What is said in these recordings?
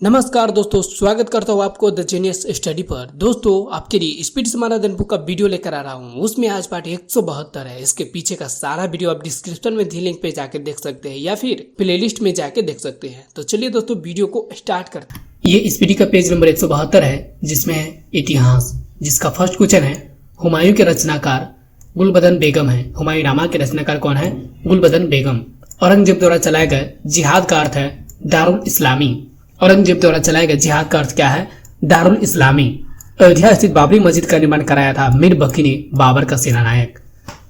नमस्कार दोस्तों, स्वागत करता हूँ आपको द जीनियस स्टडी पर। दोस्तों, आपके लिए स्पीड समाराधन बुक का वीडियो लेकर आ रहा हूँ। उसमें आज पार्ट 172 है। इसके पीछे का सारा वीडियो आप डिस्क्रिप्शन में दी लिंक पे जाके देख सकते हैं या फिर प्लेलिस्ट में जाके देख सकते हैं। तो चलिए दोस्तों, वीडियो को स्टार्ट करते हैं। ये स्पीडी का पेज नंबर 172 है, जिसमें है इतिहास, जिसका फर्स्ट क्वेश्चन है हुमायूं के रचनाकार गुलबदन बेगम है। हुमायूं नामा के रचनाकार कौन है? गुलबदन बेगम। औरंगजेब द्वारा चलाए गए जिहाद का अर्थ है दारुल इस्लामी। औरंगजेब द्वारा चलाए गए जिहाद का अर्थ क्या है? दारुल इस्लामी। अयोध्या स्थित बाबरी मस्जिद का निर्माण कराया था मीर बख्शी ने, बाबर का सेनानायक।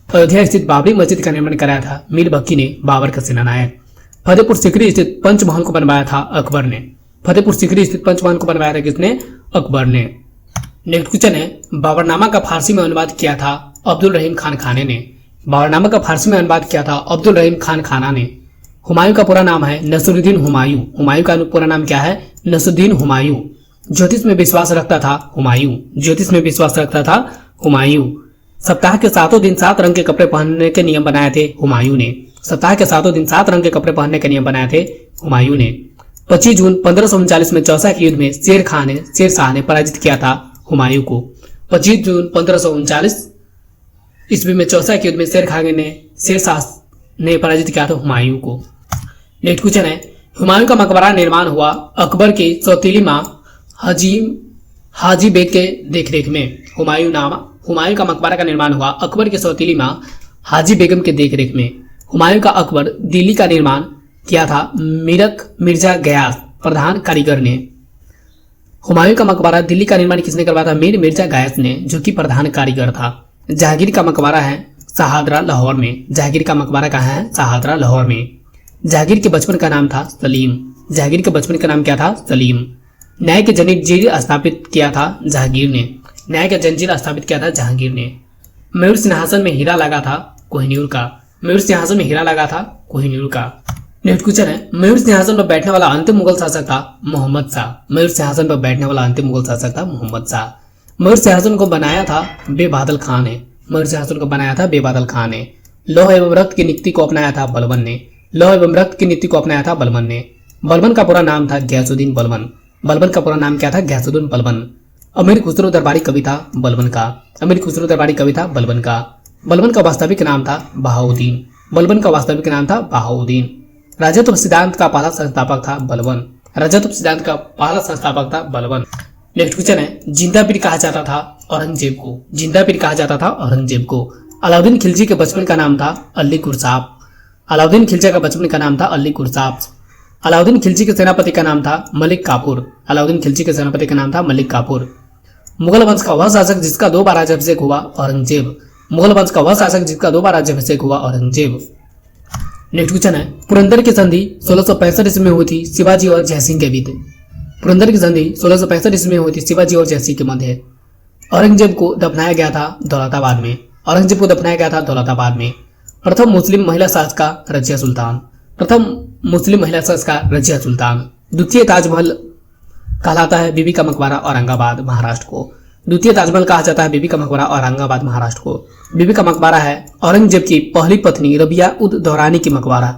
अयोध्या स्थित बाबरी मस्जिद का निर्माण कराया था मीर बख्शी ने, बाबर का सेनानायक। फतेहपुर सीकरी स्थित पंचमहल को बनवाया था अकबर ने। फतेहपुर सीकरी स्थित पंचमहल को बनवाया था किसने? अकबर ने। नेक्स्ट क्वेश्चन है बाबरनामा का फारसी में अनुवाद किया था अब्दुल रहीम खान खाने ने। बाबरनामा का फारसी में अनुवाद किया था अब्दुल रहीम खान खाना ने। हुमायूं का पूरा नाम है नसरुद्दीन हुमायूं। हुमायूं का पूरा नाम क्या है? नसरुद्दीन हुमायूं। ज्योतिष में विश्वास रखता था हुमायूं। ज्योतिष में विश्वास रखता था हुमायूं। सप्ताह के 7 दिन 7 रंग के कपड़े पहनने के नियम बनाए थे हुमायूं ने। सप्ताह के 7 दिन 7 रंग के कपड़े पहनने के नियम बनाए थे हुमायूं ने। 25 जून 1539 में चौसा के युद्ध में शेर शाह ने पराजित किया था हुमायूं को। 25 जून 1539 ईस्वी में चौसा के युद्ध में शेर शाह ने पराजित किया था हुमायूं को। नेक्स्ट क्वेश्चन है हुमायूं का मकबरा निर्माण हुआ अकबर की सौतीली मां हाजी बेग के देखरेख में। हुमायूं का मकबरा का निर्माण हुआ अकबर की सौतीली मां हाजी बेगम के देखरेख में। हुमायूं का अकबर दिल्ली का निर्माण किया था मिर्जा गयास प्रधान कारीगर ने। हुमायूं का मकबरा दिल्ली का निर्माण किसने करवाया था? मीर मिर्जा गयास ने, जो कि प्रधान कारीगर था। जहांगीर का मकबरा है शाहदरा लाहौर में। जहांगीर का मकबरा कहाँ है? शाहदरा लाहौर में। जहांगीर के बचपन का नाम था सलीम। जहांगीर के बचपन का नाम क्या था? सलीम। न्याय के जंजीर स्थापित किया था जहांगीर ने। न्याय का जंजीर स्थापित किया था जहांगीर ने। मयूर सिंहासन में हीरा लगा था कोहिनूर का। मयूर सिंहासन में हीरा लगा था कोहिनूर का। नेक्स्ट क्वेश्चन है मयूर सिंहासन पर बैठने वाला अंतिम मुगल शासक था मोहम्मद शाह। मयूर सिंहासन पर बैठने वाला अंतिम मुगल शासक था मोहम्मद शाह। मयूर सिंहासन को बनाया था बेबादल खान ने। मयूर सिंहासन को बनाया था बेबादल खान ने। लौह एवं रक्त की नीति को अपनाया था बलबन ने। लौह एवं रक्त की नीति को अपनाया था बलबन ने। बलबन का पूरा नाम था गयासुद्दीन बलबन। बलबन का पूरा नाम क्या था? गयासुद्दीन बलबन। अमीर खुसरो दरबारी कवि था बलबन का। अमीर खुसरो दरबारी कवि था बलबन का। बलबन का वास्तविक नाम था बहाउद्दीन। बलबन का वास्तविक नाम था बहाउद्दीन। राजत्व सिद्धांत का पहला संस्थापक था बलबन। राजत्व सिद्धांत का पहला संस्थापक था बलबन। नेक्स्ट क्वेश्चन है जिंदा पीर कहा जाता था औरंगजेब को। जिंदा पीर कहा जाता था औरंगजेब को। अलाउद्दीन खिलजी के बचपन का नाम था अली कुरसाब। अलाउद्दीन खिलजी का बचपन का नाम था अली कुरसाब। अलाउद्दीन खिलजी के सेनापति का नाम था मलिक काफूर। अलाउद्दीन खिलजी के सेनापति का नाम था मलिक काफूर। मुगल वंश का वह शासक जिसका 2 बार राज्याभिषेक हुआ औरंगजेब। मुगल वंश का वह शासक जिसका 2 बार राज्याभिषेक हुआ औरंगजेब। नेक्स्ट क्वेश्चन है पुरंदर की संधि 1665 ईस्वी में हुई थी शिवाजी और जयसिंह के बीच। पुरंदर की संधि 1665 ईस्वी में हुई थी शिवाजी और जयसिंह के मध्य। औरंगजेब को दफनाया गया था दौलताबाद में। औरंगजेब को दफनाया गया था दौलताबाद में। प्रथम मुस्लिम महिला शासक रजिया सुल्तान। प्रथम मुस्लिम महिला शासक रजिया सुल्तान। द्वितीय ताजमहल कहलाता है बीबी का मकबरा औरंगाबाद महाराष्ट्र को। द्वितीय ताजमहल कहा जाता है बीबी का मकबरा औरंगाबाद महाराष्ट्र को। बीबी का मकबरा है औरंगजेब की पहली पत्नी रबिया उद दौरानी की मकबरा।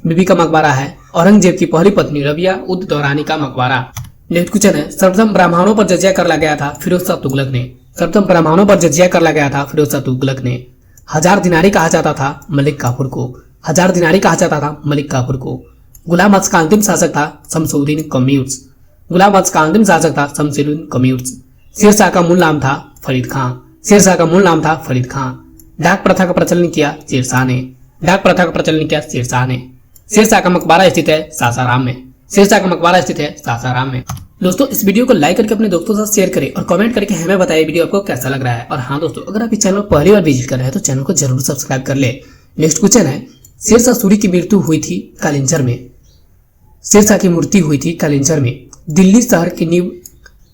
बीबी का मकबरा है औरंगजेब की पहली पत्नी रबिया उद दौरानी का मकबरा। नेक्स्ट क्वेश्चन है सर्वप्रथम ब्राह्मणों पर जजिया कर लगाया था फिरोज शाह तुगलक ने। सर्वप्रथम ब्राह्मणों पर जजिया कर लगाया था फिरोज शाह तुगलक ने। 1000 दिनारी कहा जाता था मलिक काफूर को। 1000 दिनारी कहा जाता था मलिक काफूर को। गुलाम वंश का अंतिम शासक था शमसुद्दीन कम्यूट्स। गुलाम वंश का अंतिम शासक था शमसुद्दीन कम्यूट्स। शेरशाह का मूल नाम था फरीद खां। शेरशाह का मूल नाम था फरीद खां। डाक प्रथा का प्रचलन किया शेरशाह ने। डाक प्रथा का प्रचलन किया शेरशाह ने। शेरशाह का मकबरा स्थित है सासाराम में। शेरशाह का मकबरा स्थित है सासाराम में। दोस्तों, इस वीडियो को लाइक करके अपने दोस्तों के साथ शेयर करें और कमेंट करके हमें बताइए वीडियो आपको कैसा लग रहा है। और हाँ दोस्तों, अगर आप इस चैनल को पहली बार विजिट कर रहे हैं तो चैनल को जरूर सब्सक्राइब कर ले। नेक्स्ट क्वेश्चन है शेरशाह सूरी की मृत्यु हुई थी कालिंजर में। शेरशाह की मृत्यु हुई थी कालिंजर में। दिल्ली शहर की नींव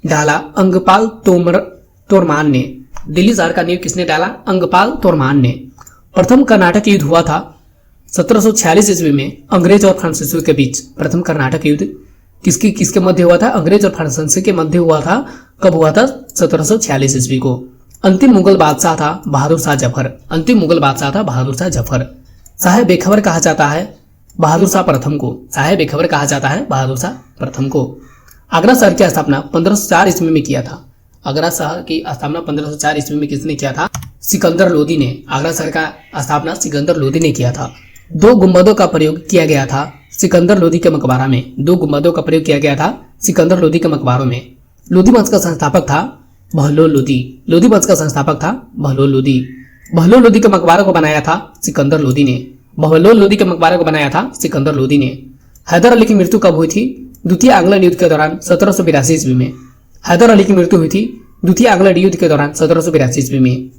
डाला अंगपाल तोरमान ने। दिल्ली शहर का नींव किसने डाला? अंगपाल तोरमान ने। प्रथम कर्नाटक युद्ध हुआ था 1746 ईस्वी में अंग्रेज और फ्रांसीसी के बीच। प्रथम कर्नाटक युद्ध किसके मध्य हुआ था? अंग्रेज और फ्रांसीसी के मध्य हुआ था। कब हुआ था? 1746 ईस्वी को। अंतिम मुगल बादशाह था बहादुर शाह जफर। अंतिम मुगल बादशाह था बहादुर शाह जफर। साहेब बेखबर कहा जाता है बहादुर शाह प्रथम को। साहेब बेखबर कहा जाता है बहादुर शाह प्रथम को। आगरा शहर की स्थापना 1504 ईस्वी में किया था। आगरा शहर की स्थापना 1504 ईस्वी में किसने किया था? सिकंदर लोदी ने। आगरा शहर का स्थापना सिकंदर लोदी ने किया था। 2 गुंबदों का प्रयोग किया गया था सिकंदर लोदी के मकबरा में। 2 गुंबदों का प्रयोग किया गया था सिकंदर लोदी के मकबरों में। लोदी वंश का संस्थापक था बहलोल लोदी। लोदी वंश का संस्थापक था बहलोल लोदी। बहलोल लोदी के मकबरे को बनाया था सिकंदर लोदी ने। बहलोल लोदी के मकबरे को बनाया था सिकंदर लोदी ने। हैदर अली की मृत्यु कब हुई थी? द्वितीय आंग्ल युद्ध के दौरान 1782 ईस्वी में। हैदर अली की मृत्यु हुई थी द्वितीय आंग्ल युद्ध के दौरान 1782 ईस्वी में।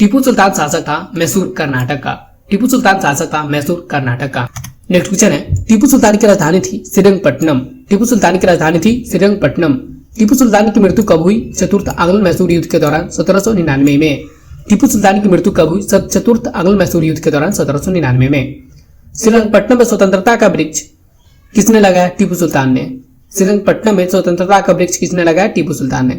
टीपू सुल्तान शासक था मैसूर कर्नाटक का। टीपू सुल्तान शासक था मैसूर कर्नाटक का। नेक्स्ट क्वेश्चन है, टीपू सुल्तान की राजधानी थी श्रीरंगपट्टनम। टीपू सुल्तान की राजधानी थी श्रीरंगपट्टनम। टीपू सुल्तान की मृत्यु कब हुई? चतुर्थ आंग्ल मैसूर युद्ध के दौरान 1799 में। टीपू सुल्तान की मृत्यु कब हुई? चतुर्थ आंग्ल मैसूर युद्ध के दौरान 1799 में। श्रीरंगपट्टनम में स्वतंत्रता का वृक्ष किसने लगाया? टीपू सुल्तान ने। श्रीरंगपट्टनम में स्वतंत्रता का वृक्ष किसने लगाया? टीपू सुल्तान ने।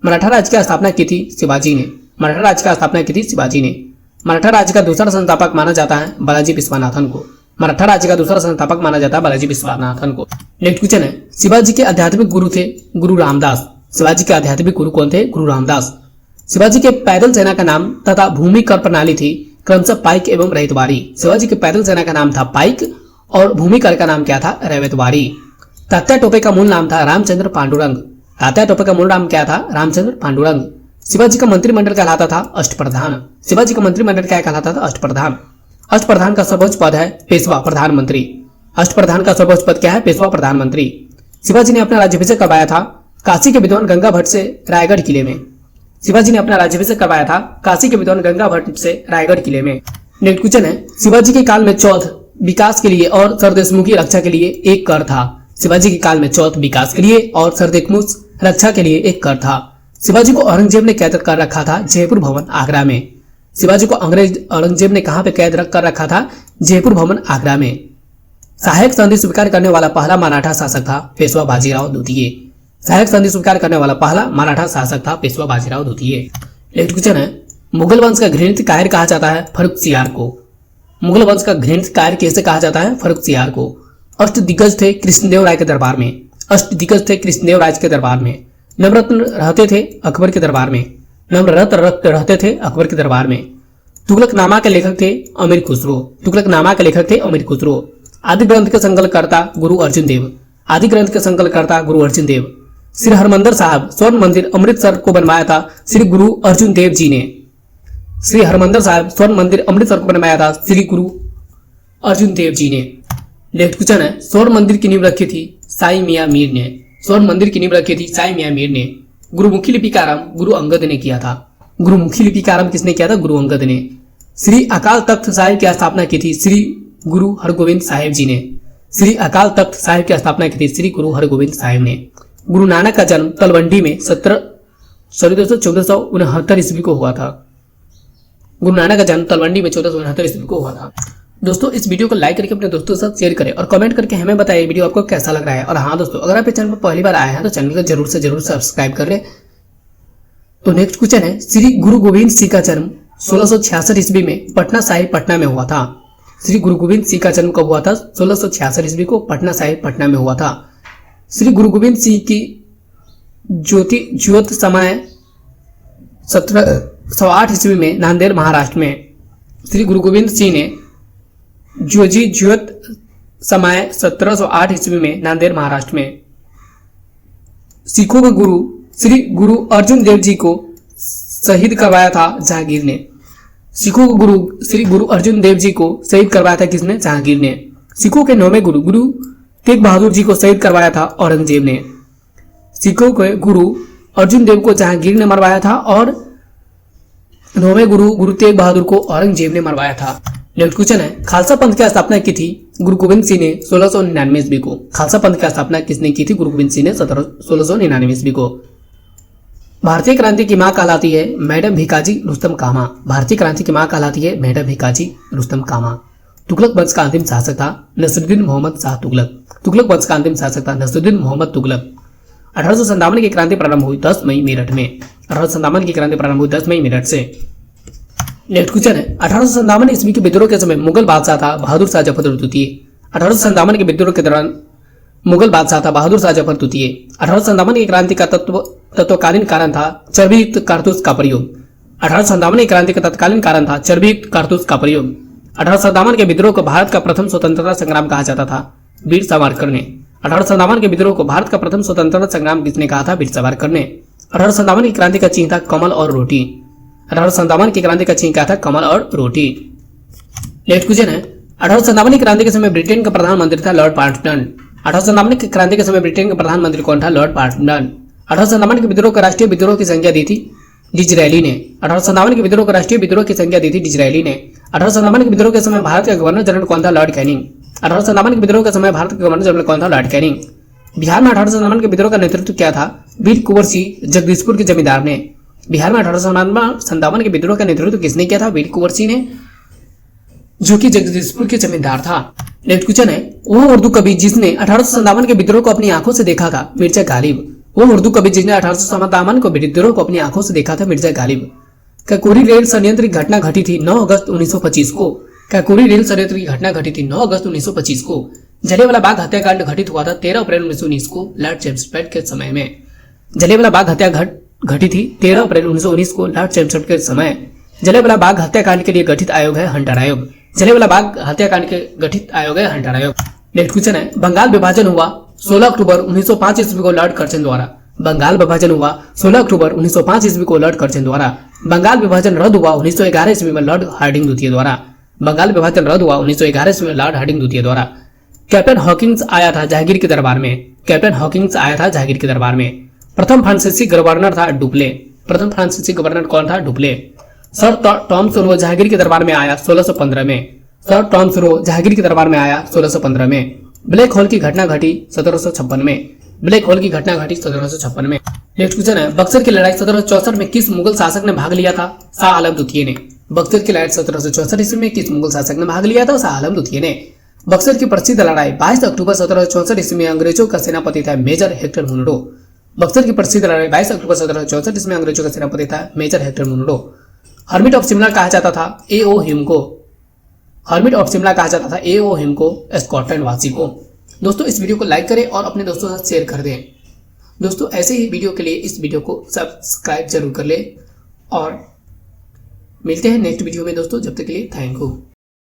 मराठा राज्य की स्थापना की थी शिवाजी ने। मराठा राज्य की स्थापना की थी शिवाजी ने। मराठा राज्य का दूसरा संस्थापक माना जाता है बालाजी विश्वनाथन को। मराठा राज्य का दूसरा संस्थापक माना जाता है बालाजी विश्वनाथन को। नेक्स्ट क्वेश्चन है, शिवाजी के आध्यात्मिक गुरु थे गुरु रामदास। शिवाजी के आध्यात्मिक गुरु कौन थे? गुरु रामदास। शिवाजी के पैदल सेना का नाम तथा भूमि कर प्रणाली थी क्रमशः पाइक एवं रैयतवाड़ी। शिवाजी के पैदल सेना का नाम था पाइक और भूमि कर का नाम क्या था? रैयतवाड़ी। तात्या टोपे का मूल नाम था रामचंद्र पांडुरंग। तात्या टोपे का मूल नाम क्या था? रामचंद्र पांडुरंग। शिवाजी का मंत्रिमंडल कहलाता था अष्टप्रधान। शिवाजी का मंत्रिमंडल क्या कहलाता था? अष्टप्रधान। अष्टप्रधान का सर्वोच्च पद है पेशवा प्रधानमंत्री। अष्टप्रधान का सर्वोच्च पद क्या है? पेशवा प्रधानमंत्री। शिवाजी ने अपना राज्याभिषेक करवाया था काशी के विद्वान गंगा भट्ट से रायगढ़ किले में। शिवाजी ने अपना राज्याभिषेक करवाया था काशी के विद्वान गंगा भट्ट से रायगढ़ किले में। नेक्स्ट क्वेश्चन है, शिवाजी के काल में चौथ विकास के लिए और सरदेशमुख की रक्षा के लिए एक कर था। शिवाजी के काल में चौथ विकास के लिए और सरदेशमुख रक्षा के लिए एक कर था। शिवाजी को औरंगजेब ने कैद कर रखा था जयपुर भवन आगरा में। शिवाजी को औरंगजेब ने कहां पे कैद कर रखा था? जयपुर भवन आगरा में। सहायक संधि स्वीकार करने वाला पहला मराठा शासक था पेशवा बाजीराव द्वितीय। सहायक संधि स्वीकार करने वाला पहला मराठा शासक था पेशवा बाजीराव द्वितीय। नेक्स्ट क्वेश्चन है, मुगल वंश का घृणित कायर कहा जाता है फर्रुखसियार को। मुगल वंश का घृणित कायर कैसे कहा जाता है? फर्रुखसियार को। अष्टदिग्गज थे कृष्णदेव राय के दरबार में। अष्टदिग्गज थे कृष्णदेव राय के दरबार में। नवरत्न रहते थे अकबर के दरबार में। नवरत्न रहते थे अकबर के दरबार में। तुगलकनामा के लेखक थे अमीर खुसरो। तुगलकनामा के लेखक थे अमीर खुसरो। आदि ग्रंथ के संकलनकर्ता गुरु अर्जुन देव। आदि ग्रंथ के संकलनकर्ता गुरु अर्जुन देव। श्री हरमंदिर साहब स्वर्ण मंदिर अमृतसर को बनवाया था श्री गुरु अर्जुन देव जी ने। श्री हरमंदिर साहब स्वर्ण मंदिर अमृतसर को बनवाया था श्री गुरु अर्जुन देव जी ने। नेक्स्ट क्वेश्चन है, स्वर्ण मंदिर की नींव रखी थी साई मियां मीर ने। स्वर्ण मंदिर की नींव रखी थी साई मियां मीर ने। गुरुमुखी लिपि का आरंभ गुरु अंगद ने किया था। गुरुमुखी लिपि का आरंभ किसने किया था? गुरु अंगद ने। श्री अकाल तख्त साहिब की स्थापना की थी श्री गुरु हरगोविंद साहिब जी ने। श्री अकाल तख्त साहिब की स्थापना की थी श्री गुरु हरगोविंद साहिब ने। गुरु नानक का जन्म तलवंडी में 1469 ईस्वी को हुआ था। गुरु नानक का जन्म तलवंडी में 1469 ईस्वी को हुआ था। दोस्तों इस वीडियो को लाइक करके अपने दोस्तों के साथ शेयर करें और कमेंट करके हमें बताइए वीडियो आपको कैसा लग रहा है। और हाँ दोस्तों, अगर आप इस चैनल पर पहली बार आए हैं तो चैनल को जरूर से जरूर सब्सक्राइब कर लें। तो नेक्स्ट क्वेश्चन है, श्री गुरु गोविंद सिंह का जन्म 1666 ईस्वी में पटना साहिब पटना में हुआ था। श्री गुरु गोविंद सिंह का जन्म कब हुआ था? 1666 ईस्वी को पटना साहिब पटना में हुआ था। श्री गुरु गोविंद सिंह की ज्योत समय 1708 ईस्वी में नांदेड़ महाराष्ट्र में। श्री गुरु गोविंद सिंह ने ज्योत समय 1708 ईस्वी में नांदेड़ महाराष्ट्र में। सिखों के गुरु श्री गुरु अर्जुन देव जी को शहीद करवाया था जहांगीर ने। सिखों के गुरु श्री गुरु अर्जुन देव जी को शहीद करवाया था किसने? जहांगीर ने। सिखों के 9वें गुरु गुरु तेग बहादुर जी को शहीद करवाया था औरंगजेब ने। सिखों के गुरु अर्जुन देव को जहांगीर ने मरवाया था और 9वें गुरु गुरु तेग बहादुर को औरंगजेब ने मरवाया था। नेक्स्ट क्वेश्चन है, खालसा पंथ की स्थापना की थी गुरु गोविंद सिंह ने 1699 ईस्वी को। खालसा पंथ की स्थापना किसने की थी? गुरु गोविंद सिंह ने 1699 ईस्वी को। भारतीय क्रांति की मां कहलाती है मैडम भिकाजी रुस्तम कामा। भारतीय क्रांति की मां कहलाती है मैडम भिकाजी रुस्तम कामा। तुगलक वंश का अंतिम शासक था नसरुद्दीन मोहम्मद शाह तुगलक। तुगलक वंश का अंतिम शासक था नसरुद्दीन मोहम्मद तुगलक। 1857 की क्रांति प्रारंभ हुई 10 मई मेरठ में। 1857 की क्रांति प्रारंभ हुई 10 मई मेरठ से। नेक्स्ट क्वेश्चन है, 1857 ईस्वी के विद्रोह के समय मुगल बादशाह था बहादुर शाह जफर द्वितीय। 1857 के विद्रोह के दौरान मुगल बादशाह था बहादुर शाह जफर द्वितीय। 1857 की क्रांति का तत्वकालीन कारण था चर्बी युक्त कारतूस का प्रयोग। 1857 की क्रांति का तत्कालीन कारण था चर्बी युक्त कारतूस का प्रयोग। 1857 के विद्रोह को भारत का प्रथम स्वतंत्रता संग्राम कहा जाता था, वीर सावरकर ने। 1857 के विद्रोह को भारत का प्रथम स्वतंत्रता संग्राम किसने कहा था? वीर सावरकर ने। 1857 की क्रांति का चिन्ह था कमल और रोटी। 1857 की क्रांति का चिन्ह क्या था? कमल और रोटी। नेक्स्ट क्वेश्चन है, 1857 की क्रांति के समय ब्रिटेन का प्रधानमंत्री था लॉर्ड पार्टन। 1857 की क्रांति के समय ब्रिटेन का प्रधानमंत्री कौन था? Lord pattern. 1857 के विद्रोह को राष्ट्रीय विद्रोह की संज्ञा दी थी डिज़रायली ने। 1857 के विद्रोह को राष्ट्रीय विद्रोह की संज्ञा दी थी डिज़रायली ने। 1857 के विद्रोह के समय भारत का गवर्नर जनरल कौन था? Lord Canning. 1857 के विद्रोह के समय भारत के गवर्नर जनरल कौन था? Lord Canning. बिहार में 1857 के विद्रोह का नेतृत्व क्या था? वीर कुंवर सिंह जगदीशपुर के जमींदार ने। बिहार में 1857 के विद्रोह का नेतृत्व किसने किया था? वीर कुंवर सिंह ने, जो कि जगदीशपुर के जमींदार था। नेक्स्ट क्वेश्चन है, वह उर्दू कवि जिसने 1857 के विद्रोह को अपनी आंखों से देखा था? मिर्जा गालिब। वह उर्दू कवि जिसने 1857 को विद्रोह को अपनी आंखों से देखा था? मिर्जा गालिब। काकोरी रेल संयंत्र की घटना घटी थी 9 अगस्त 1925 को। काकोरी रेल संयंत्र की घटना घटी थी 9 अगस्त 1925 को। जलियांवाला बाग हत्याकांड घटित हुआ था 13 अप्रैल 1919 को लॉर्ड चैम्सफोर्ड के समय में। जलियांवाला बाग हत्या घटी थी 13 अप्रैल 1919 को लॉर्ड चैम्सफोर्ड के समय। जलियांवाला बाग हत्याकांड के लिए गठित आयोग है हंटर आयोग। जलियांवाला बाग हत्याकांड के गठित आयोग है हंटर आयोग। नेक्स्ट क्वेश्चन है, बंगाल विभाजन हुआ 16 अक्टूबर 1905 ईस्वी को लॉर्ड कर्जन द्वारा। बंगाल विभाजन हुआ 16 अक्टूबर 1905 ईस्वी को लॉर्ड कर्जन द्वारा। बंगाल विभाजन रद्द हुआ 1911 ईस्वी में लॉर्ड हार्डिंग द्वितीय द्वारा। बंगाल विभाजन रद्द हुआ 1911 ईस्वी में लॉर्ड हार्डिंग द्वितीय द्वारा। कैप्टन हॉकिंस आया था जहांगीर के दरबार में। कैप्टन हॉकिंस आया था जहांगीर के दरबार में। प्रथम फ्रांसीसी गवर्नर था डुप्ले। प्रथम फ्रांसीसी गवर्नर कौन था? Dupleix. Sir Thomas Roe Jahangir के दरबार में आया 1615 में। सर टॉमस रो जहांगीर के दरबार में आया 1615 में। ब्लैक होल की घटना घटी 1756 में। ब्लैक होल की घटना घटी 1756 में। नेक्स्ट क्वेश्चन है, बक्सर की लड़ाई 1764 में किस मुगल शासक ने भाग लिया था? शाह आलम द्वितीय ने। बक्सर की लड़ाई 1764 ईस्वी में किस मुगल शासक ने भाग लिया था? शाह आलम द्वितीय ने। बक्सर की प्रसिद्ध लड़ाई 22 अक्टूबर 1764 ईस्वी में अंग्रेजों का सेनापति था मेजर हेक्टर मुनरो। बक्सर की प्रसिद्ध लड़ाई 22 अक्टूबर 1764 ईस्वी में अंग्रेजों का सेनापति था major Hector Munro. Hermit of Shimla कहा जाता था A.O. हिम को। हर्मिट ऑफ शिमला कहा जाता था A.O. हिम को, स्कॉटलैंड वासी को। दोस्तों इस वीडियो को लाइक करें और अपने दोस्तों के साथ शेयर कर दें। दोस्तों ऐसे ही वीडियो के लिए इस वीडियो को सब्सक्राइब जरूर कर ले और मिलते हैं नेक्स्ट वीडियो में दोस्तों। जब तक के लिए थैंक यू।